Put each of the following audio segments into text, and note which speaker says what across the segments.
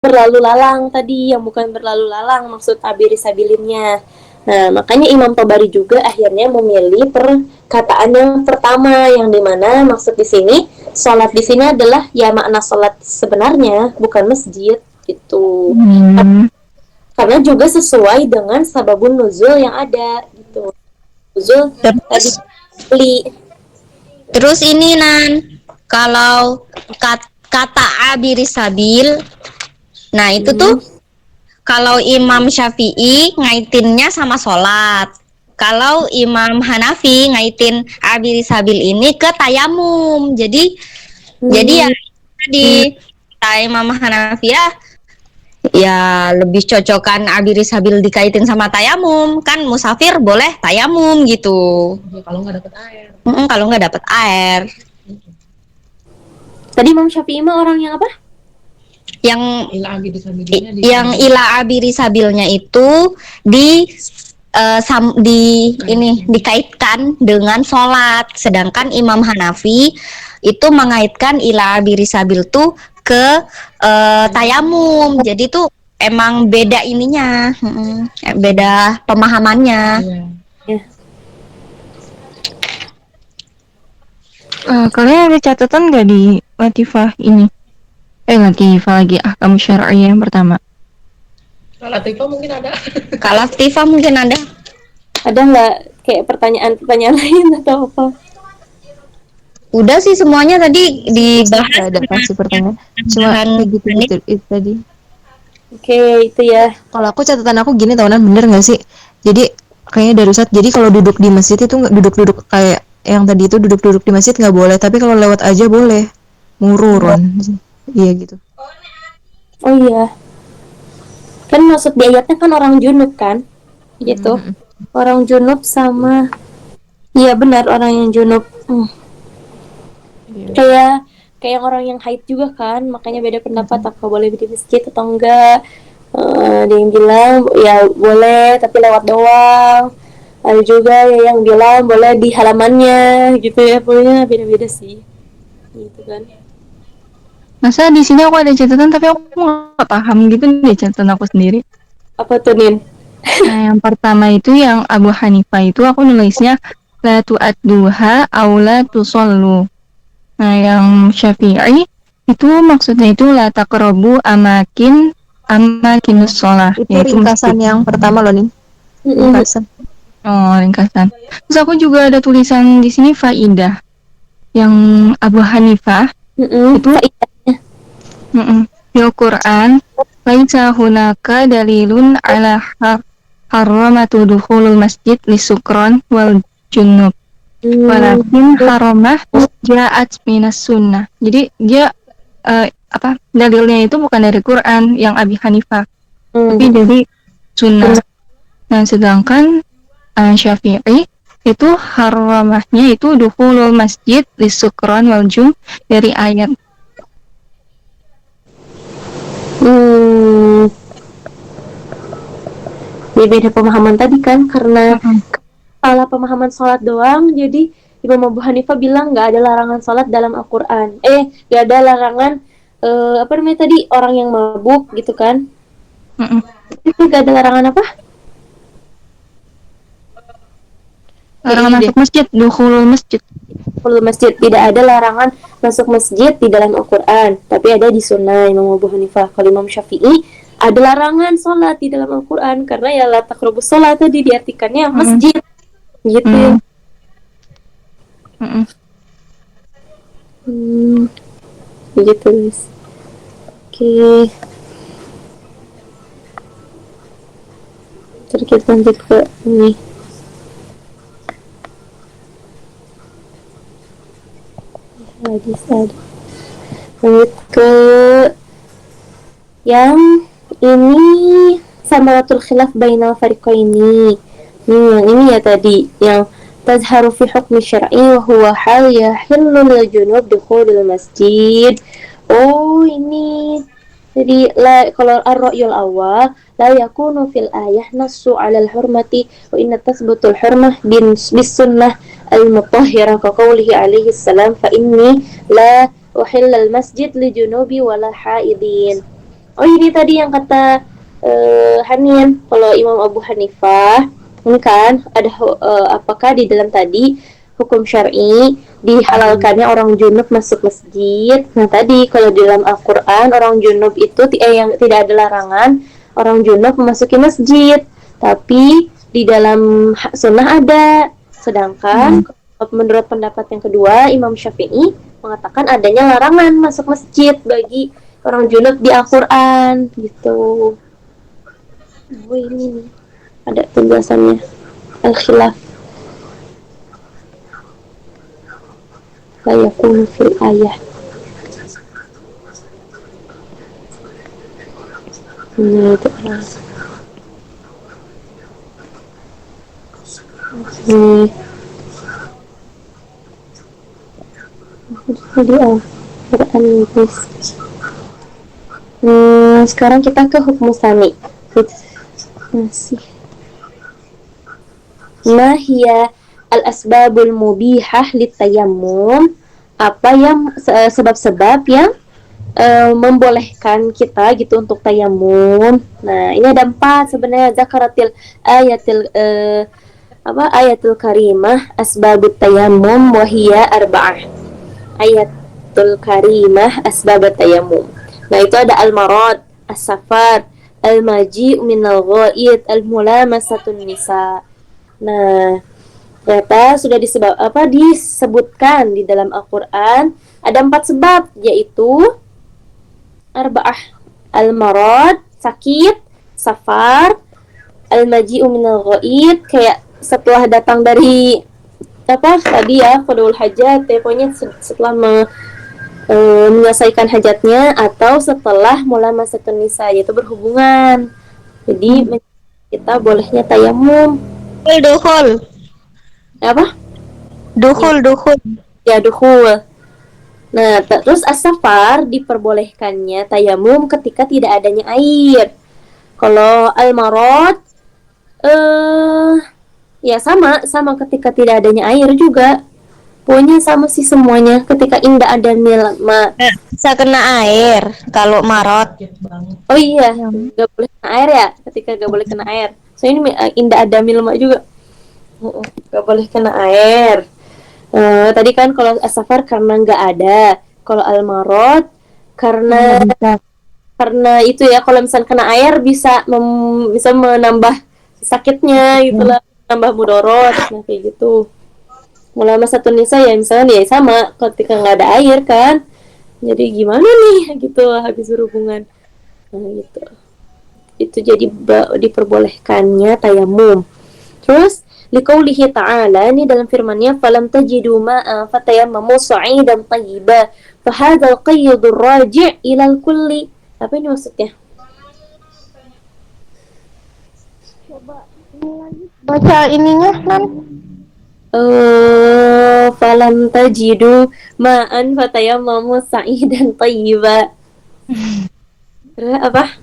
Speaker 1: berlalu lalang tadi, yang bukan berlalu lalang maksud abiri sabilinnya. Nah, makanya Imam Tabari juga akhirnya memilih perkataan yang pertama, yang dimana maksud di sini sholat di sini adalah ya makna sholat sebenarnya, bukan masjid gitu. Karena juga sesuai dengan sababun nuzul yang ada gitu. Nuzul tadi
Speaker 2: Terus
Speaker 1: beli.
Speaker 2: terus ini Nan, kalau kata abiri sabil, nah itu tuh kalau Imam Syafi'i ngaitinnya sama sholat. Kalau Imam Hanafi ngaitin abiri sabil ini ke tayamum. Jadi ya tadi Imam Hanafi ya lebih cocokan abiri sabil dikaitin sama tayamum, kan musafir boleh tayamum gitu.
Speaker 3: Kalau nggak dapet air.
Speaker 2: Kalau nggak dapet air.
Speaker 1: Tadi Imam Syafi'i mah orang yang apa?
Speaker 2: Yang
Speaker 3: Ila
Speaker 2: ila abiri sabilnya itu dikaitkan dengan sholat, sedangkan Imam Hanafi itu mengaitkan ila abiri sabil tuh ke tayamum. Jadi tuh emang beda ininya, beda pemahamannya.
Speaker 1: Ya.
Speaker 4: Kalian ada catatan nggak di latifah ini? Latifah lagi ahkam syar'iyyah yang pertama.
Speaker 3: Kalau Latifah mungkin ada.
Speaker 2: Kalau Latifah mungkin ada.
Speaker 1: Ada nggak kayak pertanyaan lain atau apa?
Speaker 2: Udah sih semuanya tadi dibahas.
Speaker 4: Nggak ada pasti pertanyaan. Cuma kayak gitu itu tadi.
Speaker 1: Oke, itu ya.
Speaker 4: Kalau aku catatan aku gini tahunan, bener nggak sih? Jadi kayaknya dari Ustadz. Jadi kalau duduk di masjid itu nggak duduk-duduk kayak yang tadi itu duduk-duduk di masjid nggak boleh. Tapi kalau lewat aja boleh. Mururun. Iya gitu.
Speaker 1: Oh iya. Kan maksud di ayatnya kan orang junub kan? Gitu. Orang junub sama iya benar orang yang junub. Kayak orang yang haid juga kan, makanya beda pendapat apa boleh di masjid atau enggak. Ada yang bilang ya boleh tapi lewat doang. Ada juga yang bilang boleh di halamannya gitu ya. Pokoknya beda-beda sih. Gitu kan.
Speaker 4: Masa di sini aku ada catatan tapi aku nggak paham gitu deh catatan aku sendiri.
Speaker 1: Apa tuh Nin?
Speaker 4: Nah, yang pertama itu yang Abu Hanifah itu aku nulisnya la tu'adduha aw la tusallu. Nah, yang Syafi'i itu maksudnya itu la taqrabu amakinus shalah.
Speaker 5: Itu ringkasan yang pertama loh nih. Ringkasan.
Speaker 4: Oh, ringkasan. Terus aku juga ada tulisan di sini faidah. Yang Abu Hanifah itu fil Quran laisa hunaka dalilun ala haramatu dukhulul masjid lisukron wal junub walakin haramah ja'at minas sunnah. Jadi dia dalilnya itu bukan dari Quran yang Abi Hanifah tapi dari sunnah. Nah, sedangkan Syafi'i itu haramahnya itu dukhulul masjid lisukron wal jum dari ayat.
Speaker 1: Ya beda pemahaman tadi kan, karena salah pemahaman sholat doang, jadi Imam Abu Hanifah bilang nggak ada larangan sholat dalam Al-Quran. Nggak ada larangan apa namanya tadi, orang yang mabuk gitu kan. Nggak ada larangan apa?
Speaker 4: Larangan masuk masjid, dukhulul masjid.
Speaker 1: Dukhulul masjid, tidak ada larangan masuk masjid di dalam Al-Quran, tapi ada di sunnah Imam Abu Hanifah. Kalau Imam Syafi'i ada larangan sholat di dalam Al-Quran, karena ya la taqrabus sholat tadi diartikannya masjid gitu. Gitu guys. Oke. Terus kita lanjut ke ini. Lanjut ke yang ini, samaratul khilaf bainal fariqaini. Yang ini ya tadi, yang tazharu fi hukmi syar'i wa huwa hal yahillu lil junub dukhulul masjid. Oh, ini jadi kalau ar-ra'yul awal la yakunu fil ayah nassu 'alal hurmati wa inna tasbutul hurmah bis sunnah al-mutahhirah ka qawlihi alaihi salam fa inni la uhilla al-masjid li junubi wala haidin. Oh ini tadi yang kata Hanin, kalau Imam Abu Hanifah ini kan ada apakah di dalam tadi hukum syar'i dihalalkannya orang junub masuk masjid. Nah tadi kalau di dalam Al-Quran orang junub itu yang tidak ada larangan orang junub memasuki masjid, tapi di dalam sunnah ada. Sedangkan menurut pendapat yang kedua Imam Syafi'i mengatakan adanya larangan masuk masjid bagi orang junub di Al-Quran gitu. Oh ini nih ada penjelasannya al-khilaf la yakunu fil ayah. Ini itu jadi Al-Quran guys. Sekarang kita ke hukum sani. Masih Mahia al-asbabul mubihah litayammum, apa yang sebab-sebab yang membolehkan kita gitu untuk tayamum. Nah ini ada 4 sebenarnya. Zakaratil ayatul karimah asbabut tayammum wahia arba'ah. Ayatul karimah asbabut tayammum. Nah itu ada al-marad, as-safar, al-maji' minal ghaid, al-mulamasatun nisa. Nah, ternyata sudah disebutkan di dalam Al-Quran ada 4 sebab, yaitu arba'ah, al-marad, sakit, safar, al-maji'u minal ghaid, kayak setelah datang dari tadi ya, qadaul hajat, pokoknya setelah menyelesaikan hajatnya, atau setelah mulamasatun nisa, yaitu berhubungan. Jadi kita bolehnya tayamum.
Speaker 2: Dukhul.
Speaker 1: Apa?
Speaker 2: Dukhul.
Speaker 1: Ya, dukhul. Nah, terus as-safar diperbolehkannya tayamum ketika tidak adanya air. Kalau al-marad ya sama ketika tidak adanya air juga. Pokoknya sama sih semuanya. Ketika indah ada nilma.
Speaker 2: Bisa kena air kalau marot.
Speaker 1: Oh iya, nggak boleh kena air ya. Ketika nggak boleh kena air. So ini indah ada milma juga. Nggak boleh kena air. Tadi kan kalau as-safar karena nggak ada. Kalau al-marad karena itu ya, kalau misalnya kena air bisa menambah sakitnya gitulah, tambah mudorot. Nah kayak gitu. Mulamasatun nisa ya misalnya ya sama ketika nggak ada air kan, jadi gimana nih gitu habis berhubungan. Nah gitu, itu jadi diperbolehkannya tayamum. Terus liqaulihi ta'ala, ini dalam firman-Nya, falam tajidu ma'a fatayammamu sa'idan thayyiba fahadzal qayyidur raji' ilal kulli. Apa ini maksudnya?
Speaker 2: Coba baca ininya Nan.
Speaker 1: Falam tajidu ma'an fatayammamu sa'idan thayyiba. Apa?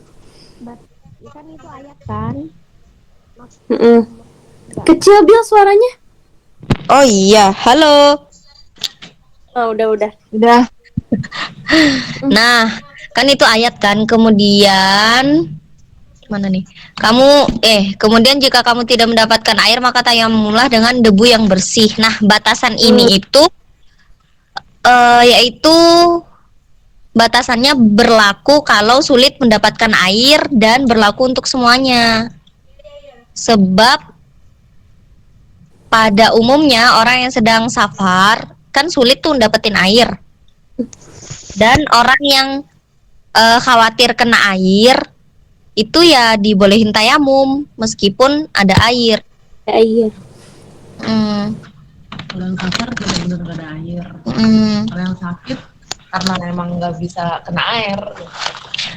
Speaker 2: Kan itu ayat kan.
Speaker 1: Kecil Bil suaranya.
Speaker 2: Oh iya, halo.
Speaker 1: Oh, udah.
Speaker 2: Nah, kan itu ayat kan. Kemudian mana nih? Kemudian jika kamu tidak mendapatkan air maka tayamumlah dengan debu yang bersih. Nah, batasan ini itu yaitu batasannya berlaku kalau sulit mendapatkan air dan berlaku untuk semuanya. Sebab pada umumnya orang yang sedang safar kan sulit tuh dapetin air. Dan orang yang khawatir kena air itu ya dibolehin tayamum meskipun ada air.
Speaker 3: Kalau yang safar benar-benar nggak ada air. Kalau yang sakit karena memang nggak bisa kena air.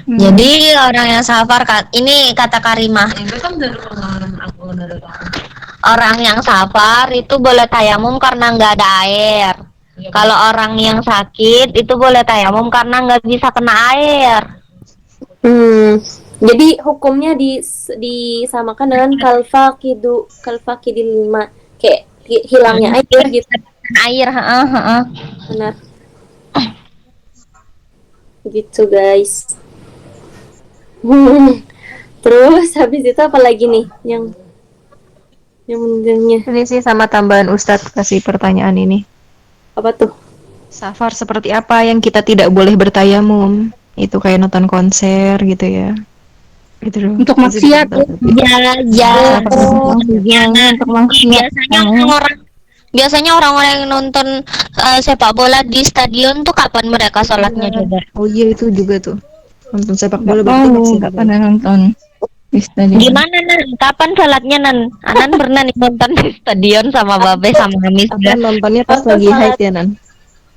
Speaker 2: Jadi orang yang safar, ini kata Karimah.
Speaker 3: Itu kan dari pengalaman aku dari kamu.
Speaker 2: Orang yang safar itu boleh tayamum karena nggak ada air.
Speaker 3: Ya,
Speaker 2: kalau orang yang sakit itu boleh tayamum karena nggak bisa kena air.
Speaker 1: Jadi hukumnya disamakan dengan kalfaqidil ma, kayak hilangnya air gitu.
Speaker 2: Air,
Speaker 1: Benar. Gitu guys. Terus habis itu apa lagi nih yang menurutnya
Speaker 5: Ini sih sama tambahan Ustadz kasih pertanyaan ini.
Speaker 1: apa tuh?
Speaker 5: Safar seperti apa yang kita tidak boleh bertayamum? Itu kayak nonton konser gitu ya. Gitu loh.
Speaker 4: Untuk
Speaker 5: Pasti
Speaker 4: maksiat
Speaker 5: diberitahu.
Speaker 2: Ya, ya.
Speaker 5: Safar seperti apa?
Speaker 2: Ya,
Speaker 4: untuk maksiat.
Speaker 2: biasanya orang-orang yang nonton sepak bola di stadion tuh kapan mereka sholatnya coba?
Speaker 5: Oh iya itu juga tuh. Nonton sepak bola
Speaker 4: Nggak
Speaker 5: berarti
Speaker 4: tahu,
Speaker 5: maksiat.
Speaker 4: nggak pernah nonton di stadion.
Speaker 2: Gimana Nan? Kapan sholatnya Nan? Anan pernah nih nonton di stadion sama Babe sama Amis
Speaker 5: Apa
Speaker 2: ya?
Speaker 5: nontonnya pas
Speaker 1: Waktu
Speaker 5: lagi
Speaker 1: sholat.
Speaker 5: haid ya Nan?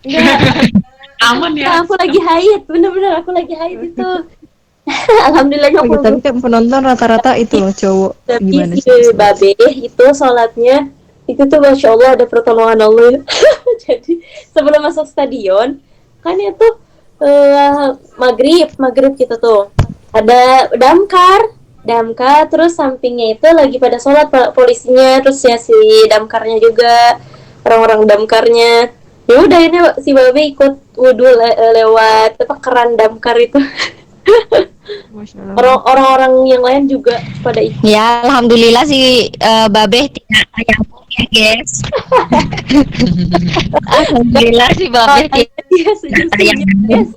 Speaker 1: Enggak,
Speaker 3: Aman ya.
Speaker 1: aku lagi haid, bener-bener aku lagi haid itu. Alhamdulillah
Speaker 5: Oh,
Speaker 1: aku
Speaker 5: iya, tapi kan penonton rata-rata itu loh cowok.
Speaker 1: tapi
Speaker 5: Gimana
Speaker 1: si
Speaker 5: sih?
Speaker 1: Babe itu sholatnya itu tuh masya Allah ada pertolongan Allah. Jadi sebelum masuk stadion kan itu maghrib gitu tuh ada damkar terus sampingnya itu lagi pada sholat polisinya terus ya si damkarnya juga orang-orang damkarnya ya udah ini si Babe ikut wudhu lewat apa keran damkar itu.
Speaker 5: Masya Allah.
Speaker 1: Orang-orang yang lain juga pada ikut.
Speaker 2: Ya, alhamdulillah si Babe tidak tayamum ya, guys. Alhamdulillah si Babe tidak
Speaker 1: Dia senyum-senyum
Speaker 2: tayamum.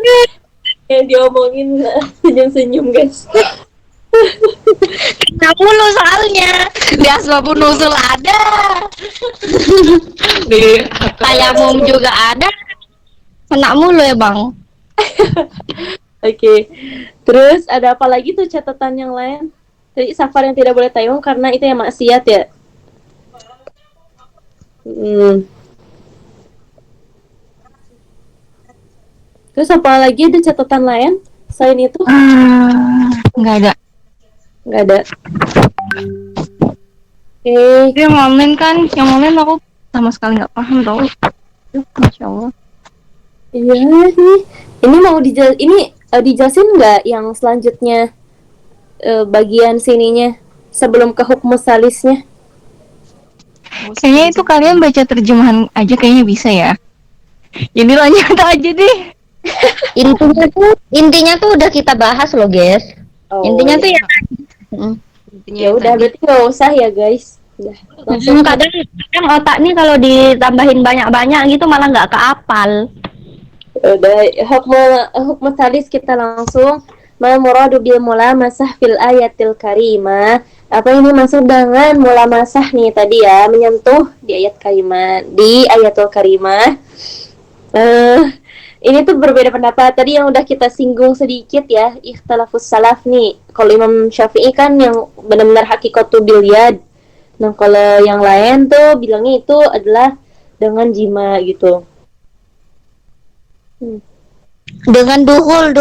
Speaker 1: guys. Yang diomongin senyum-senyum guys.
Speaker 2: Kena mulu soalnya di asbabun nuzul ada, di tayamum juga ada, kena mulu ya bang.
Speaker 1: Oke. Terus ada apa lagi tuh catatan yang lain? Jadi safar yang tidak boleh tayamum karena itu yang maksiat ya. Terus apa lagi ada catatan lain selain itu?
Speaker 4: Nggak ada.
Speaker 1: Nggak ada. Oke.
Speaker 4: Itu yang momen aku sama sekali nggak paham tau. Masya Allah.
Speaker 1: Iya nih. Ini mau dijelasin nggak yang selanjutnya bagian sininya sebelum ke hukum salisnya?
Speaker 4: Kayaknya itu kalian baca terjemahan aja kayaknya bisa ya. Jadi lanjut aja deh.
Speaker 2: Intinya tuh udah kita bahas loh guys. Intinya tuh ya.
Speaker 1: Ya udah berarti nggak usah ya guys. Udah. Langsung
Speaker 2: Kadang otak nih kalau ditambahin banyak-banyak gitu malah nggak keapal.
Speaker 1: udah hukum salis kita langsung ma muradu bil mulamasah fil ayatil karimah. Apa ini maksud dengan mulamasah nih tadi ya, menyentuh di ayat karimah, di ayatul karimah. Ini tuh berbeda pendapat. Tadi yang udah kita singgung sedikit ya, ikhtilafus salaf nih. Kalau Imam Syafi'i kan yang benar-benar hakikatu bil yad. Nah, kalau yang lain tuh bilangnya itu adalah dengan jima gitu.
Speaker 2: Dengan duhul.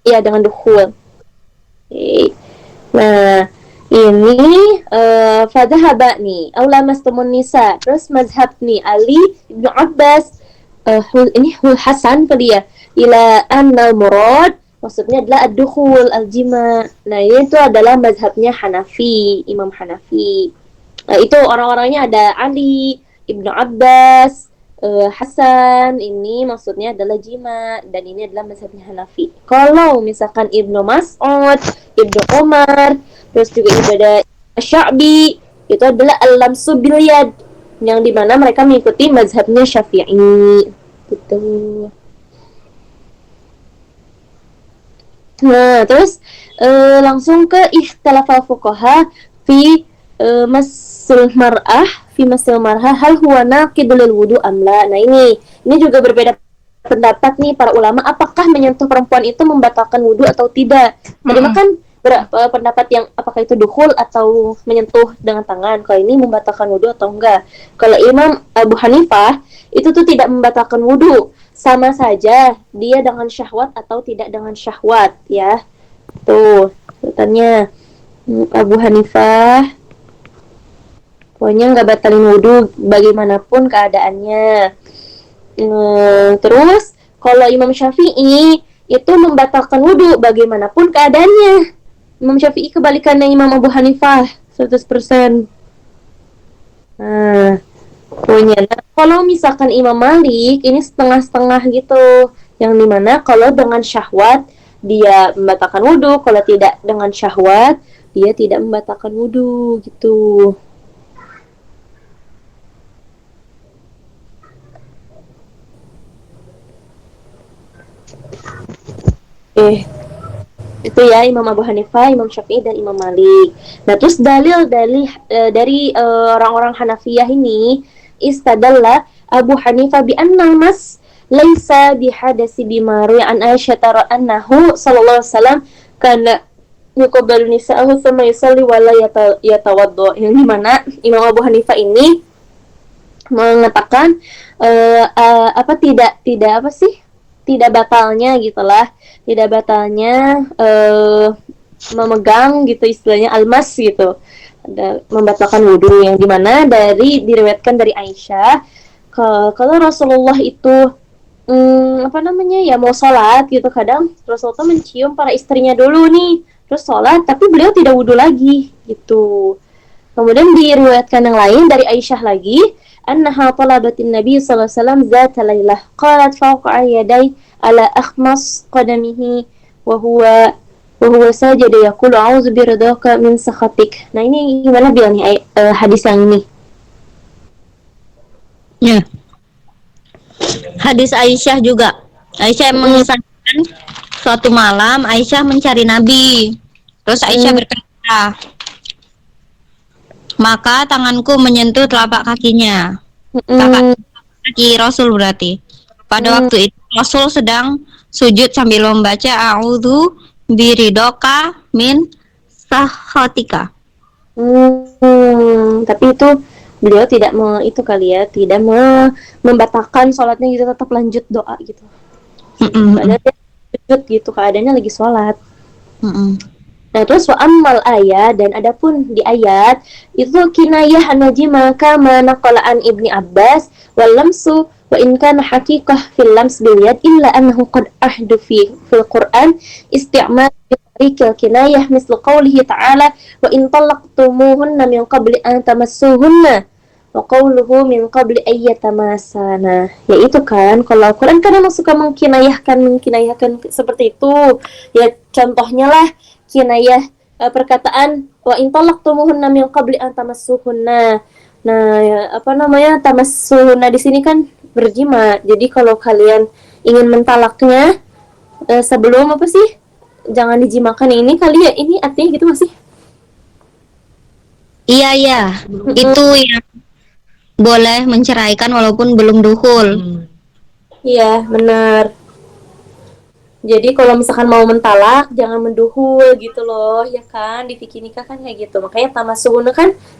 Speaker 1: Iya, dengan dukhul. Nah, ini fadhahaba nih, aula mastumun nisa. Terus mazhab nih Ali Ibnu Abbas, ini Hasan kali ya. Ila annal murad maksudnya adalah ad-dukhul al-jima. Nah, ini itu adalah mazhabnya Hanafi, Imam Hanafi. Itu orang-orangnya ada Ali, Ibnu Abbas, Hasan, ini maksudnya adalah jima, dan ini adalah mazhabnya Hanafi. Kalau misalkan Ibnu Mas'ud, Ibnu Umar, terus juga ibadah Sya'bi, itu adalah al-lamsu bil yad, yang dimana mereka mengikuti mazhabnya Syafi'i gitu. Nah, terus langsung ke ikhtilafal fuqaha fi masul mar'ah fi masul mar'ah hal huwa naqidul wudu amla. Nah, ini juga berbeda pendapat nih para ulama, apakah menyentuh perempuan itu membatalkan wudu atau tidak. Tadi makan pendapat yang apakah itu dukhul atau menyentuh dengan tangan. Kalau ini membatalkan wudu atau enggak. Kalau Imam Abu Hanifah itu tuh tidak membatalkan wudu, sama saja dia dengan syahwat atau tidak dengan syahwat ya. Tuh, katanya Abu Hanifah pokoknya nggak batalin wudu bagaimanapun keadaannya. Terus kalau Imam Syafi'i itu membatalkan wudu bagaimanapun keadaannya. Imam Syafi'i kebalikannya Imam Abu Hanifah 100%. Nah, punya. Nah, kalau misalkan Imam Malik ini setengah-setengah gitu, yang dimana kalau dengan syahwat dia membatalkan wudhu, kalau tidak dengan syahwat dia tidak membatalkan wudhu gitu. Itu ya Imam Abu Hanifah, Imam Syafi'i dan Imam Malik. Nah, terus dalil-dalil dari orang-orang Hanafiyah ini istadalla Abu Hanifah bi annal mas laisa bihadasi bimari an Aisyah annahu sallallahu alaihi wasallam kana yuqabbalu nisa'ahu thumma yusalli wa la yatawaddo. Yang dimana Imam Abu Hanifah ini mengatakan tidak apa sih? Tidak batalnya gitulah, tidak batalnya memegang gitu istilahnya almas gitu, membatalkan wudhu, yang dimana diriwayatkan dari Aisyah kalau Rasulullah itu ya mau sholat gitu, kadang Rasulullah mencium para istrinya dulu nih, terus sholat, tapi beliau tidak wudhu lagi gitu. Kemudian diriwayatkan yang lain dari Aisyah lagi, annaha talabatin Nabi sallallahu alaihi wasallam zata lailah qalat fawqa yaday ala akhmas qadamihi wa huwa sajada yaqulu a'udzu biridaka min sakhatik. Nah, ini gimana bilang nih hadis yang ini?
Speaker 2: Ya. Hadis Aisyah juga. Aisyah mengisahkan suatu malam Aisyah mencari Nabi. Terus Aisyah berkata, maka tanganku menyentuh telapak kakinya. Telapak kaki Rasul berarti. Pada waktu itu Rasul sedang sujud sambil membaca a'udzu biridoka min sakhatika.
Speaker 1: Tapi itu beliau tidak tidak membatalkan sholatnya gitu, tetap lanjut doa gitu. Padahal dia sujud gitu, keadaannya lagi sholat. Nah, terus wa ammal ayat, dan adapun di ayat itu kinayah an-najima kama naqala an Ibni Abbas wal lamsu wa in kana haqiqah fil lams bil yad illa annahu qad ahdu fil Qur'an isti'mal tariqil kinayah mislu qawlihi ta'ala wa in talaqtumuhunna min qabli an tamassuhunna wa qawluhu min qabli ayyatamasana. Yaitu kan kalau Al-Qur'an kan memang suka mengkinayahkan seperti itu. Ya contohnya lah kinayah perkataan wa in talaqtumuhunna min qabli an tamassuhunna. Nah, tamassuhunna di sini kan berjima. Jadi kalau kalian ingin mentalaknya sebelum apa sih? Jangan dijimakan, ini kali ya, ini artinya gitu masih?
Speaker 2: Iya. Itu yang boleh menceraikan walaupun belum dukhul.
Speaker 1: Iya, benar. Jadi kalau misalkan mau mentalak jangan menduhul gitu loh, ya kan? Di fikih nikah kan kayak gitu. Makanya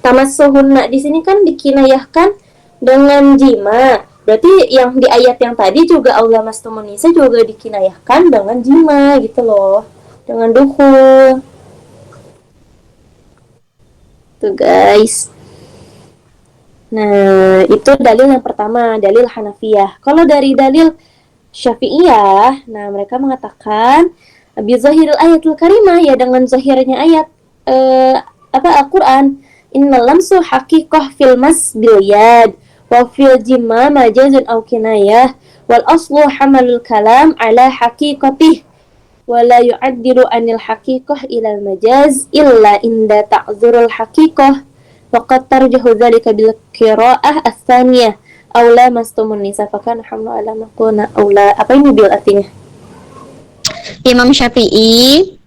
Speaker 1: tamassuhunna di sini kan dikinayahkan dengan jima. Berarti yang di ayat yang tadi juga Allah mastumun nisa juga dikinayahkan dengan jima gitu loh. Dengan duhul. Tuh guys. Nah, itu dalil yang pertama, dalil Hanafiyah. Kalau dari dalil Syafi'iyah, nah mereka mengatakan bi zahiril ayatul karimah, ya dengan zahirnya ayat Al-Qur'an, innal lamsu haqiqah fil mas bil yad wa fil jimma majazun aw kinayah wal aslu hamalul kalam ala haqiqatih wa la yu'addilu anil haqiqah ila al majaz illa inda ta'zurul haqiqah wa qad tarjahu dhalika bil qira'ah ats-tsaniyah aula mastumun nisa fakan hamlu ala maquna aula. Apa ini bil artinya?
Speaker 2: Imam Syafi'i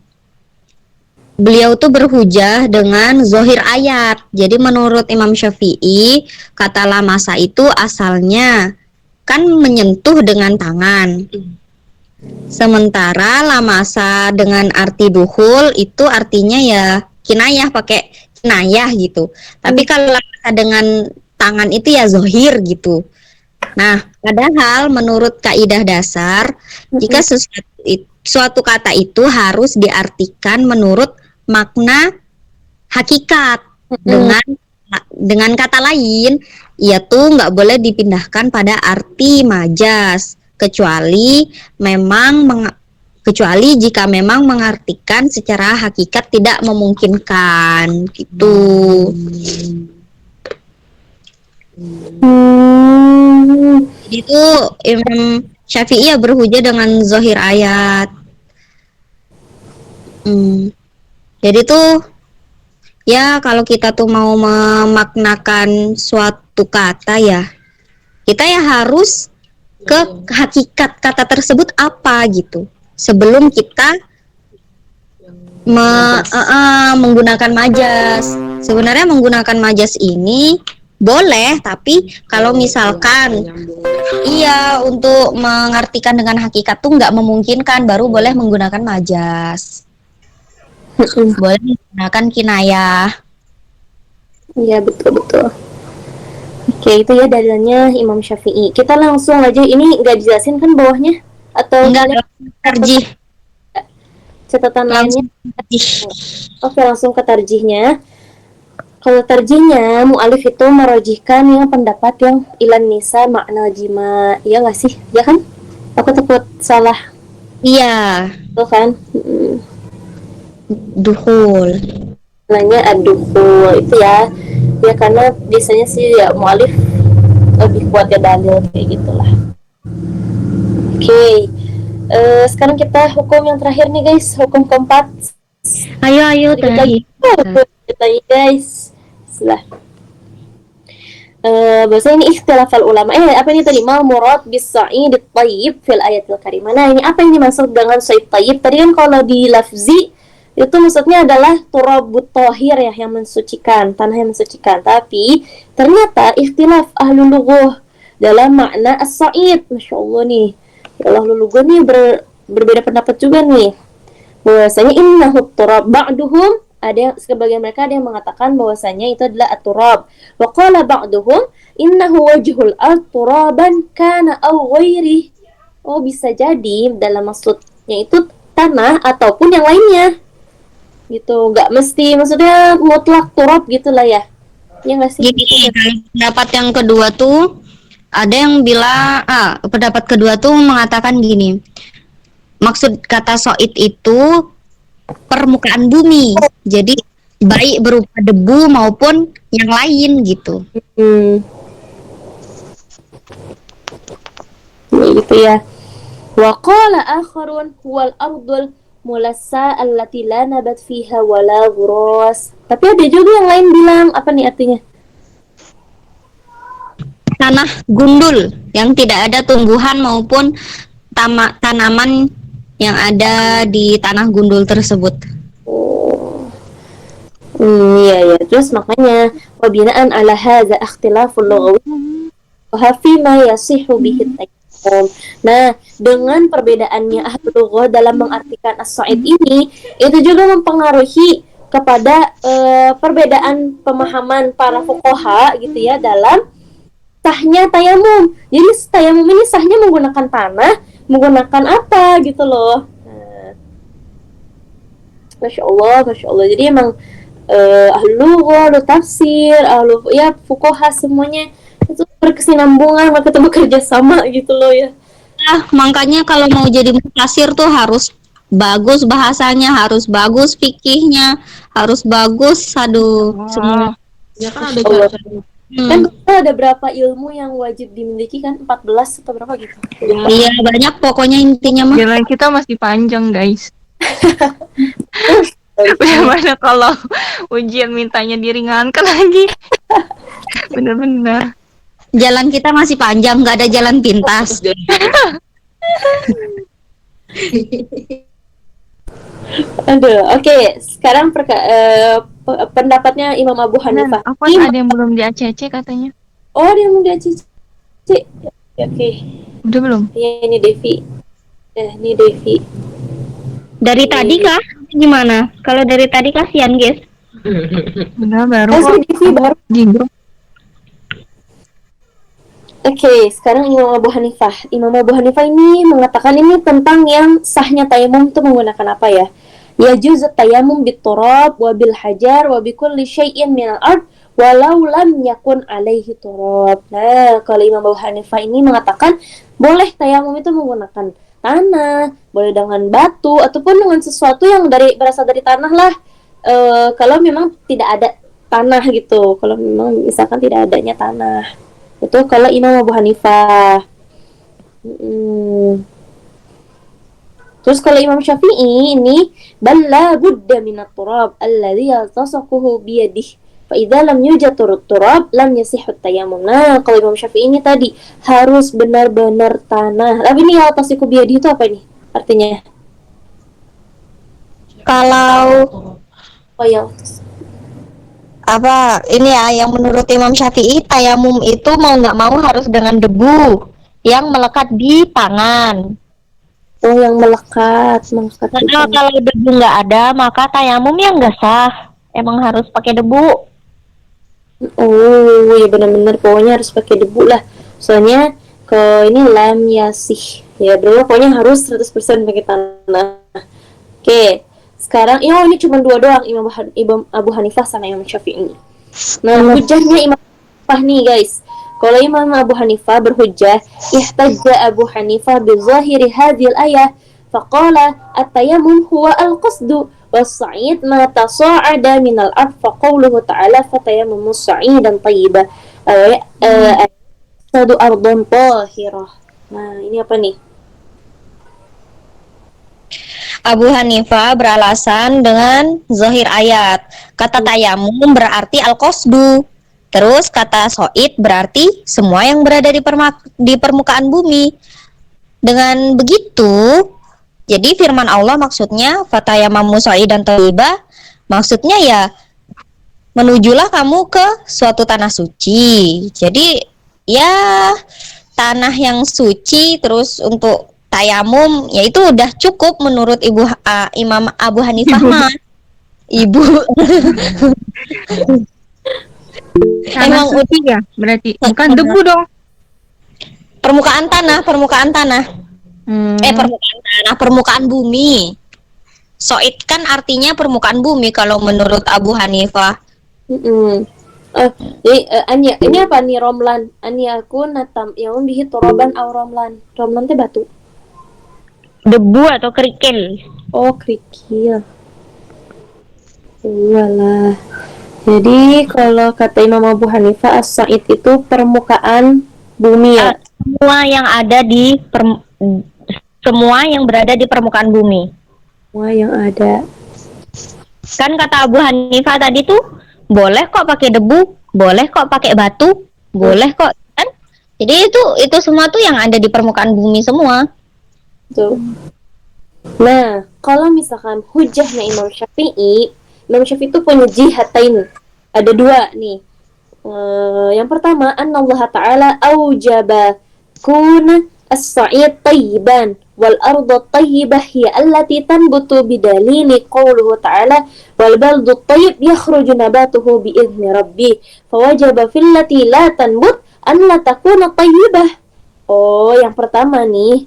Speaker 2: beliau tuh berhujah dengan zahir ayat. Jadi menurut Imam Syafi'i kata lamasa itu asalnya kan menyentuh dengan tangan. Sementara lamasa dengan arti dukhul itu artinya ya kinayah, pakai kinayah gitu. Tapi kalau lamasa dengan tangan itu ya zohir gitu. Nah, padahal menurut kaidah dasar, jika suatu kata itu harus diartikan menurut makna hakikat. Dengan kata lain, ia tuh nggak boleh dipindahkan pada arti majas, kecuali memang kecuali jika memang mengartikan secara hakikat tidak memungkinkan gitu. Jadi itu Imam Syafi'i ya berhujah dengan zahir ayat. Jadi tuh ya kalau kita tuh mau memaknakan suatu kata ya, kita ya harus ke hakikat kata tersebut apa gitu sebelum kita menggunakan majas. Sebenarnya menggunakan majas ini boleh, tapi kalau misalkan iya untuk mengartikan dengan hakikat tuh nggak memungkinkan, baru boleh menggunakan majas. Boleh menggunakan kinayah.
Speaker 1: Iya, betul. Oke, itu ya dalilnya Imam Syafi'i. Kita langsung aja, ini nggak dijelasin kan bawahnya? Atau
Speaker 2: Enggak, tarjih.
Speaker 1: Catatan lainnya?
Speaker 2: Tarjih.
Speaker 1: Oke, langsung ke tarjihnya. Kalau tarjihnya, mu'alif itu merojihkan yang pendapat yang ilan nisa makna jima. Iya nggak sih? Ya kan? Aku takut salah.
Speaker 2: Iya.
Speaker 1: Tuh kan?
Speaker 2: Duhul.
Speaker 1: Nanya ad-dukhul itu ya. Ya karena biasanya sih ya mu'alif lebih kuat ya dalil kayak gitulah. Oke. Sekarang kita hukum yang terakhir nih guys. Hukum keempat.
Speaker 2: Ayo terakhir.
Speaker 1: Tanya guys. Setelah bahasa ini ikhtilafal ulama. Apa ini tadi? Mal murad bis sa'id at-tayyib fil ayatil karimah. Nah, ini apa yang dimaksud dengan sa'id tayyib? Tadi kan kalau di lafzi itu maksudnya adalah turabut tahir ya, yang mensucikan, tanah yang mensucikan. Tapi ternyata ikhtilaf ahlul lughuh dalam makna as-sa'id. Masya Allah nih. Ya Allah, ahlul lughuh nih berbeda pendapat juga nih. Bahwasanya innahu turab ba'duhum, ada yang sebagian mereka ada yang mengatakan bahwasanya itu adalah at-turab. Wa qala ba'duhum innahu wajhul al-turaban kana aw ghairi. Oh, bisa jadi dalam maksudnya itu tanah ataupun yang lainnya. Gitu, nggak mesti maksudnya mutlak turab gitulah ya. Ya nggak sih?
Speaker 2: Jadi pendapat yang kedua tuh ada yang bilang pendapat kedua tuh mengatakan gini. Maksud kata soid itu permukaan bumi. Jadi baik berupa debu maupun yang lain gitu.
Speaker 1: Gitu ya. Wa qala akharun huwal ardul mulassa allati la nabat fiha wala ghuras. Tapi ada juga yang lain bilang, apa nih artinya?
Speaker 2: Tanah gundul yang tidak ada tumbuhan maupun tanaman yang ada di tanah gundul tersebut.
Speaker 1: Iya. Terus makanya wabinaan ala hadza ikhtilaful lughawi wa fi ma yasihu bihi tayammum. Nah, dengan perbedaannya ahlul lughah dalam mengartikan as-sa'id ini, itu juga mempengaruhi kepada perbedaan pemahaman para fuqaha gitu ya dalam sahnya tayamum. Jadi tayamum ini sahnya menggunakan tanah, menggunakan apa gitu loh. Masya Allah. Jadi emang ahlul lughah, ahlu tafsir, fuqaha semuanya itu berkesinambungan, mereka tuh bekerja sama gitu loh ya.
Speaker 2: Makanya kalau mau jadi mufasir tuh harus bagus bahasanya, harus bagus fikihnya, harus bagus semua.
Speaker 3: Ya kan ada cara.
Speaker 1: Kan ada berapa ilmu yang wajib dimiliki kan? 14 atau berapa gitu.
Speaker 2: Iya, banyak pokoknya intinya mah.
Speaker 4: Jalan kita masih panjang, guys. Bagaimana kalau ujian mintanya diringankan lagi? Bener-bener.
Speaker 2: Jalan kita masih panjang, nggak ada jalan pintas.
Speaker 1: Aduh, oke. Sekarang pendapatnya Imam Abu Hanifah.
Speaker 4: Apa ada yang belum di ACC katanya?
Speaker 1: Oh, ada yang mau di ACC. Oke.
Speaker 4: Udah belum?
Speaker 1: Ya, ini Devi. Ini Devi.
Speaker 2: Dari tadi kah? Gimana? Kalau dari tadi kasihan, guys.
Speaker 4: Udah baru
Speaker 1: Masih Devi baru.
Speaker 4: di grup.
Speaker 1: Oke, sekarang Imam Abu Hanifah. Imam Abu Hanifah ini mengatakan ini tentang yang sahnya tayamum itu menggunakan apa ya? Yajuzu tayamum biturab wa bil hajar wa bi kulli syai'in minal ard walau lam yakun alaihi turab. Nah, kalau Imam Abu Hanifah ini mengatakan boleh tayamum itu menggunakan tanah, boleh dengan batu, ataupun dengan sesuatu yang berasal dari tanah lah. Kalau memang tidak ada tanah gitu, kalau memang misalkan tidak adanya tanah, itu kalau Imam Abu Hanifah. Terus kalau Imam Syafi'i ini balla budda minat turab alladhi yaltasaquhu biyadih fa idza lam yujad turab lam yasihhu tayammum. Nah, kalau Imam Syafi'i ini tadi harus benar-benar tanah. Tapi ini yaltasiqu biyadih itu apa nih artinya?
Speaker 2: Kalau
Speaker 1: Oh ya.
Speaker 2: apa ini ya, yang menurut Imam Syafi'i tayamum itu mau nggak mau harus dengan debu yang melekat di tangan.
Speaker 1: Oh, yang melekat
Speaker 2: Karena kalau debu nggak ada maka tayamum yang nggak sah. Emang harus pakai debu.
Speaker 1: Oh, ya benar-benar pokoknya harus pakai debu lah. Soalnya ke ini lam yasih. Ya, benar pokoknya harus 100% pakai tanah. Oke. Sekarang ini cuma dua doang, Imam Abu Hanifah sama Imam Syafi'i. Nah, hujahnya Imam Hanifah nih, guys. Kalau Imam Abu Hanifah berhujah, ihtajja Abu Hanifah bi zahiri hadhil ayah, faqala at-tayammum huwa al-qasdu was-sa'id ma tasa'ada min al-ard, faqawluhu ta'ala fatayammamu sa'idan tayyiban sadu ardan tahirah. Nah, ini apa nih?
Speaker 2: Abu Hanifah beralasan dengan zahir ayat. Kata tayamum berarti al-qasdu. Terus kata soid berarti semua yang berada di permukaan bumi. Dengan begitu, jadi firman Allah maksudnya fatayamamu sa'idan thayyiban, maksudnya ya menujulah kamu ke suatu tanah suci. Jadi ya tanah yang suci, terus untuk tayamum ya itu udah cukup menurut Imam Abu Hanifah mah. Ibu.
Speaker 4: Tanah suci ya berarti, bukan debu dong.
Speaker 2: Permukaan tanah. Permukaan tanah, permukaan bumi. Soid kan artinya permukaan bumi kalau menurut Abu Hanifah.
Speaker 1: Anya, ini apa nih romlan? Anya aku natam yang bihi turaban au romlan. Romlan teh batu.
Speaker 2: Debu atau kerikil.
Speaker 1: Oh, kerikil. Walah. Jadi kalau kata Imam Abu Hanifah, as-sa'id itu permukaan bumi ya.
Speaker 2: Semua yang berada di permukaan bumi.
Speaker 1: Semua yang ada.
Speaker 2: Kan kata Abu Hanifah tadi tuh boleh kok pakai debu, boleh kok pakai batu, boleh kok kan. Jadi itu semua tuh yang ada di permukaan bumi semua.
Speaker 1: Tuh. Nah, kalau misalkan hujahnya Imam Syafi'i itu punya jihatain. Ada dua nih. Yang pertama, annallaha ta'ala aujaba kun as-sa'id tayyiban wal ardu tayyibah hiya allati tanbutu bidalili qawluhu ta'ala wal baldu tayyib yakhruju nabatuhu bi'izni rabbih fawajaba fillati la tanbut an la takuna tayyibah. Oh, yang pertama nih,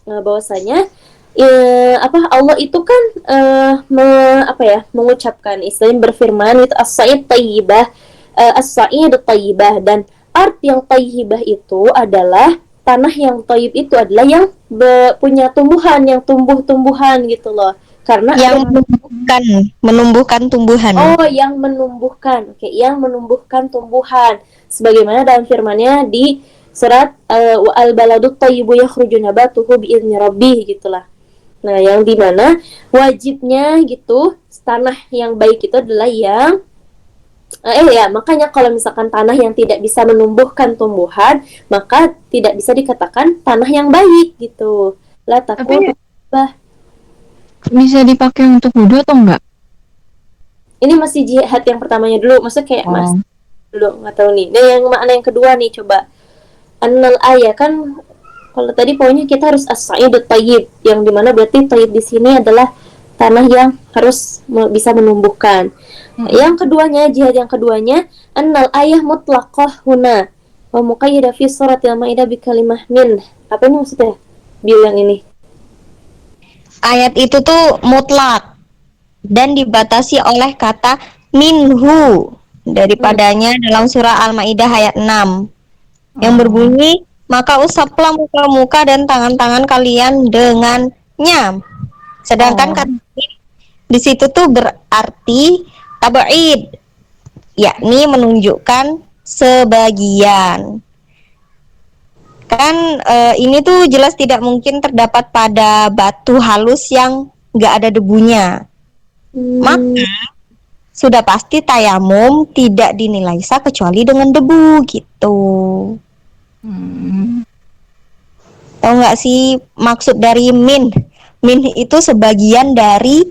Speaker 1: bahwasanya Allah itu kan mengucapkan, istilahnya berfirman itu as-sa'id tayyibah, as-sa'id tayyibah, dan art yang tayyibah itu adalah tanah yang tayyib itu adalah yang punya tumbuhan, yang tumbuh-tumbuhan gitu loh. Karena
Speaker 2: yang menumbuhkan tumbuhan.
Speaker 1: Oh, yang menumbuhkan. Oke, yang menumbuhkan tumbuhan. Sebagaimana dalam firman-Nya di surat wa al-baladu thayyibu yakhruju nabatuhu bi'izni rabbih gitulah. Nah, yang dimana wajibnya gitu tanah yang baik itu adalah yang makanya kalau misalkan tanah yang tidak bisa menumbuhkan tumbuhan, maka tidak bisa dikatakan tanah yang baik gitu. La takun
Speaker 4: bisa dipakai untuk wudhu atau enggak?
Speaker 1: Ini masih jihad yang pertamanya dulu, maksudnya kayak dulu nggak tahu nih. Dan yang makna yang kedua nih, coba annal ayah kan. Kalau tadi pokoknya kita harus as-sa'idut tayyib, yang dimana berarti tayyib di sini adalah tanah yang harus bisa menumbuhkan. Yang keduanya, jihad yang keduanya, annal ayah mutlaqah huna wa muqayyada fi suratil Maidah bi kalimah min. Apa ini maksudnya? Yang ini.
Speaker 2: Ayat itu tuh mutlak dan dibatasi oleh kata minhu daripadanya dalam surah Al-Maidah ayat 6 yang berbunyi maka usaplah muka-muka dan tangan-tangan kalian dengannya. Sedangkan kata di situ tuh berarti tab'id, yakni menunjukkan sebagian. Kan ini tuh jelas tidak mungkin terdapat pada batu halus yang nggak ada debunya. Maka sudah pasti tayamum tidak dinilai sah kecuali dengan debu gitu. Tahu nggak sih maksud dari min? Min itu sebagian dari,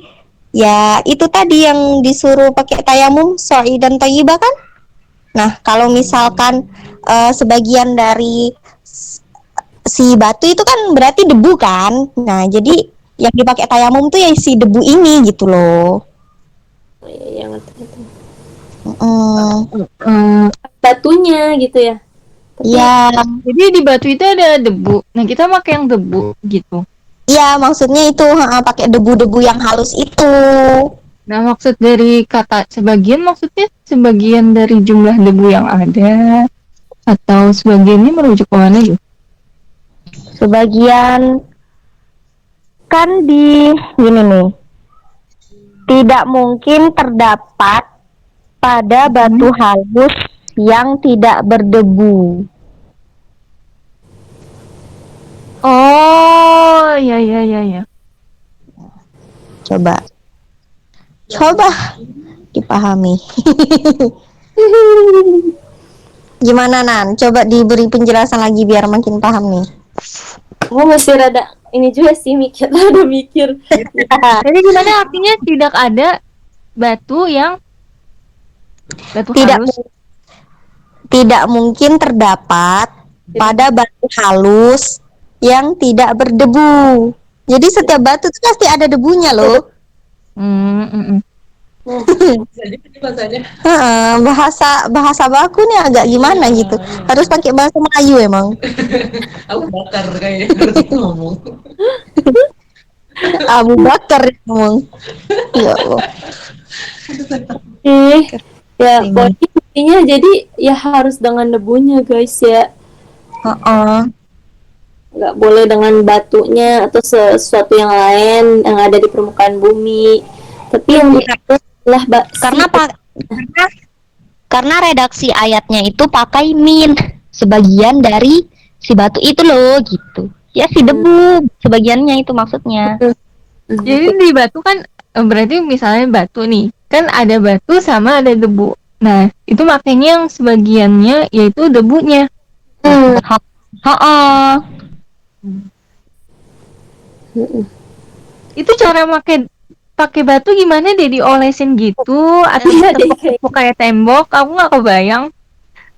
Speaker 2: ya itu tadi yang disuruh pakai tayamum, soi dan thayyibah kan? Nah, kalau misalkan sebagian dari si batu itu kan berarti debu kan? Nah, jadi yang dipakai tayamum tuh ya si debu ini gitu loh.
Speaker 1: Iya, ngerti.
Speaker 2: Batunya
Speaker 1: gitu ya.
Speaker 2: Iya.
Speaker 4: Jadi di batu itu ada debu. Nah, kita pakai yang debu gitu.
Speaker 2: Iya, maksudnya itu pakai debu-debu yang halus itu.
Speaker 4: Nah, maksud dari kata sebagian maksudnya sebagian dari jumlah debu yang ada atau sebagiannya merujuk ke mana gitu?
Speaker 2: Sebagian kan di gini nih. Tidak mungkin terdapat pada batu halus yang tidak berdebu.
Speaker 4: Oh, ya.
Speaker 2: Coba dipahami. Gimana Nan? Coba diberi penjelasan lagi biar makin paham nih.
Speaker 1: Aku masih rada ini juga sih mikir.
Speaker 4: Jadi gimana artinya tidak ada batu yang halus?
Speaker 2: Tidak mungkin terdapat pada batu halus yang tidak berdebu. Jadi setiap batu itu pasti ada debunya loh. Bahasa baku nih agak gimana gitu. Harus pakai bahasa Melayu emang.
Speaker 3: Aku bakar kayaknya harus ngomong.
Speaker 2: Abu Bakar ngomong. Ya Allah.
Speaker 1: Ya, pokoknya intinya jadi ya harus dengan debunya guys ya. Nggak boleh dengan batunya atau sesuatu yang lain yang ada di permukaan bumi. Tapi yang adalah
Speaker 2: karena redaksi ayatnya itu pakai min, sebagian dari si batu itu loh gitu. Ya si debu sebagiannya itu maksudnya.
Speaker 4: Jadi di batu kan berarti misalnya batu nih, kan ada batu sama ada debu. Nah, itu makanya yang sebagiannya yaitu debunya. Itu cara pakai batu gimana deh, diolesin gitu atau tepuk kayak tembok? Aku nggak kebayang.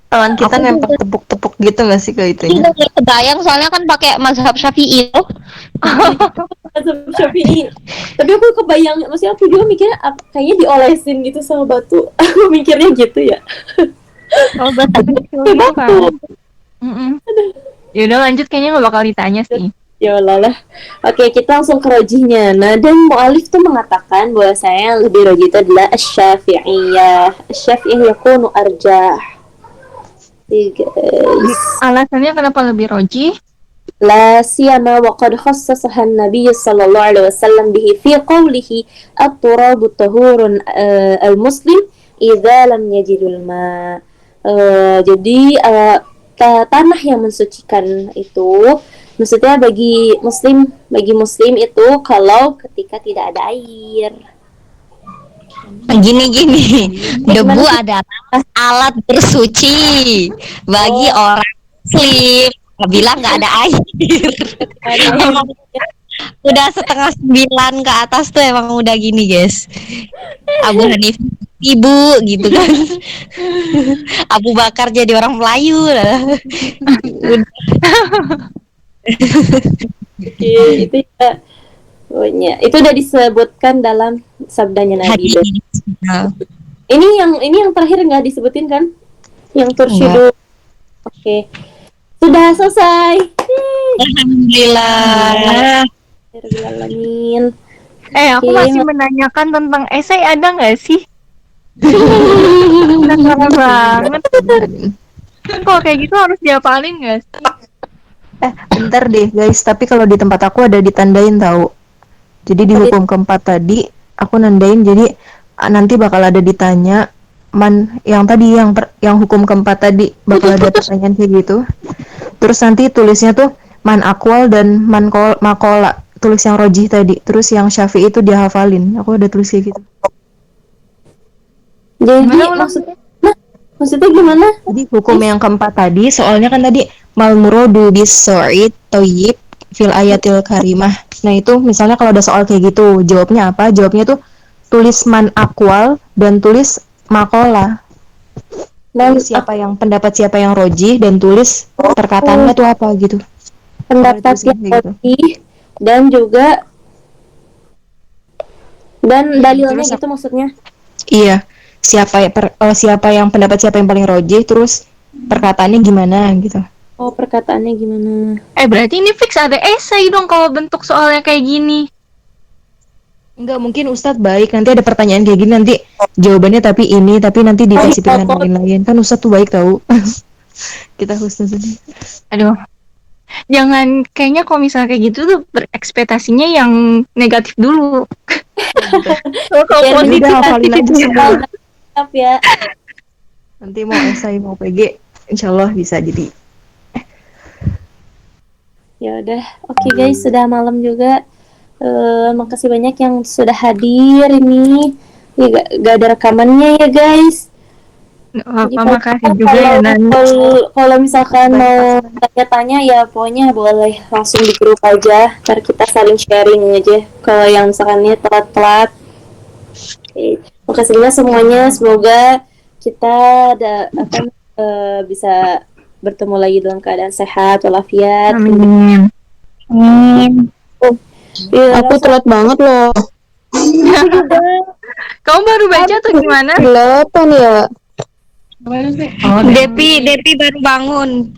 Speaker 5: Tangan kita nempel tepuk-tepuk gitu nggak sih ke itunya?
Speaker 2: Iya, kebayang soalnya kan pakai mazhab Syafi'i loh.
Speaker 1: Syafi'i. Tapi aku kebayang, maksudnya aku juga mikirnya kayaknya diolesin gitu sama batu. Aku mikirnya gitu ya.
Speaker 4: Oh, batu kecil gitu kan. Ya udah lanjut, kayaknya nggak bakal ditanya sih.
Speaker 1: Ya Allah lah. Oke, kita langsung ke rojihnya. Nah, dan mu'alif tuh mengatakan bahwa saya lebih rojih itu adalah asy-syafi'iyah. Asy-syafi'iyah yakunu arjah.
Speaker 4: Alasannya kenapa lebih rojih?
Speaker 1: لا سيما وقد خصصها النبي صلى الله عليه وسلم به في قوله التراب طهور المسلم إذا لم يجد الماء. Jadi tanah yang mensucikan itu maksudnya bagi muslim itu kalau ketika tidak ada air.
Speaker 2: Gini debu adalah alat bersuci bagi orang muslim. Bilang nggak ada air. Udah 8:30 ke atas tuh emang udah gini guys. Abu Hanifah ibu gitu kan. Abu Bakar jadi orang Melayu lah.
Speaker 1: Itu ya. Pokoknya itu udah disebutkan dalam sabdanya Nabi. Ini yang terakhir nggak disebutin kan? Yang tursyidu. Oke. Sudah selesai.
Speaker 2: Alhamdulillah.
Speaker 1: Alhamdulillah.
Speaker 4: Aku masih menanyakan tentang esai, ada nggak sih? Penasaran banget. Kok kayak gitu harus dihafalin nggak sih?
Speaker 5: Bentar deh guys, tapi kalau di tempat aku ada ditandain tahu. Jadi di hukum keempat tadi aku nandain, jadi nanti bakal ada ditanya yang tadi yang hukum keempat tadi bakal ada pertanyaan kayak gitu. Terus nanti tulisnya tuh man akwal dan makola, tulis yang rojih tadi. Terus yang syafi'i itu dia hafalin. Aku udah tulis kayak gitu.
Speaker 1: Jadi maksudnya gimana?
Speaker 5: Jadi hukum yang keempat tadi, soalnya kan tadi mal muradu bis su'id thayyib fil ayatil karimah. Nah itu misalnya kalau ada soal kayak gitu, jawabnya apa? Jawabnya tuh tulis man akwal dan tulis makola.
Speaker 1: Dan
Speaker 5: Pendapat siapa yang rojih dan tulis perkataannya tuh apa gitu.
Speaker 1: pendapat yang rojih dan juga dalilnya
Speaker 5: terus
Speaker 1: gitu maksudnya.
Speaker 5: Iya. Siapa yang pendapat siapa yang paling rojih, terus perkataannya gimana gitu.
Speaker 1: Oh, perkataannya gimana?
Speaker 4: Berarti ini fix ada esai dong kalau bentuk soalnya kayak gini.
Speaker 5: Enggak, mungkin Ustadz baik, nanti ada pertanyaan kayak gini, nanti jawabannya tapi nanti dikasih pilihan lain-lain. Kan Ustadz tuh baik tahu. Kita khusus.
Speaker 4: Aduh. Jangan, kayaknya kalau misalnya kayak gitu tuh berekspektasinya yang negatif dulu. Kalau positif
Speaker 5: hafalin aja semua.
Speaker 1: Ya.
Speaker 5: Nanti mau esai mau PG, insyaallah bisa jadi.
Speaker 1: Ya udah, oke guys, sudah malam juga. Makasih banyak yang sudah hadir ini. Ya, gak ada rekamannya ya guys.
Speaker 4: Makasih juga ya Nan.
Speaker 1: Kalau misalkan mau tanya-tanya ya pokoknya boleh langsung di grup aja. Ntar kita saling sharing aja. Kalau yang misalkannya telat-telat. Makasih banyak semuanya. Semoga kita bisa bertemu lagi dalam keadaan sehat walafiat.
Speaker 4: Amin.
Speaker 1: Ya,
Speaker 6: Aku telat banget loh.
Speaker 4: Kamu baru baca atau gimana?
Speaker 6: 8 ya.
Speaker 2: Depi baru bangun.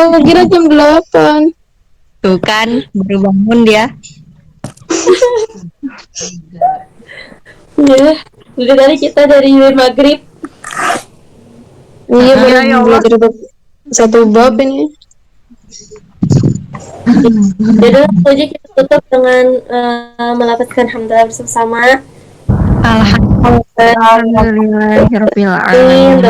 Speaker 6: Aku kira jam 8.
Speaker 2: Tuh kan, baru bangun dia.
Speaker 1: Ya, jadi tadi kita dari maghrib.
Speaker 6: Iya,
Speaker 4: ya
Speaker 6: baru belajar satu bab ini.
Speaker 1: Jadi langsung aja kita tutup dengan melafazkan hamdalah bersama.
Speaker 4: Alhamdulillahirabbil alamin.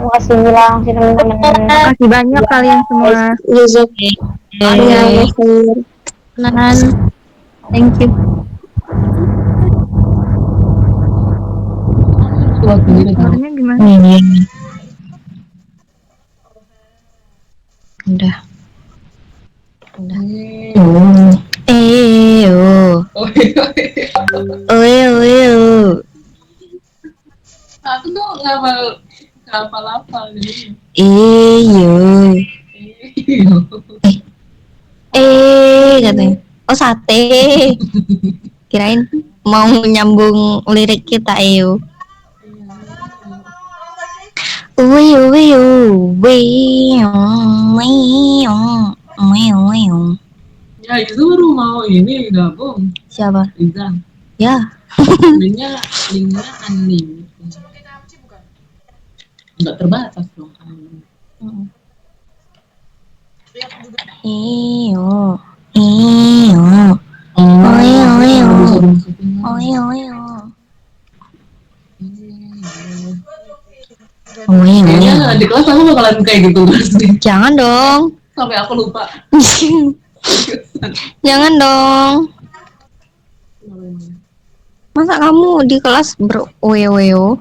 Speaker 6: Makasih bilang sih teman-teman.
Speaker 4: Makasih banyak kalian semua.
Speaker 6: Jazakallah khair.
Speaker 2: Thank you.
Speaker 4: Suaranya gimana?
Speaker 2: Udah.
Speaker 3: Aku tuh nggak hafal-hafal jadi.
Speaker 2: Katanya. Oh, sate. Kirain mau nyambung lirik kita,
Speaker 3: Ya itu baru mau ini gabung.
Speaker 2: Siapa?
Speaker 3: Izan.
Speaker 2: Ya.
Speaker 3: linknya unlimited. Nggak terbatas dong. Kayaknya di kelas aku bakalan kayak gitu pasti.
Speaker 2: Jangan dong.
Speaker 3: Sampai aku lupa.
Speaker 2: Jangan dong. Masa kamu di kelas ber-weo-weo?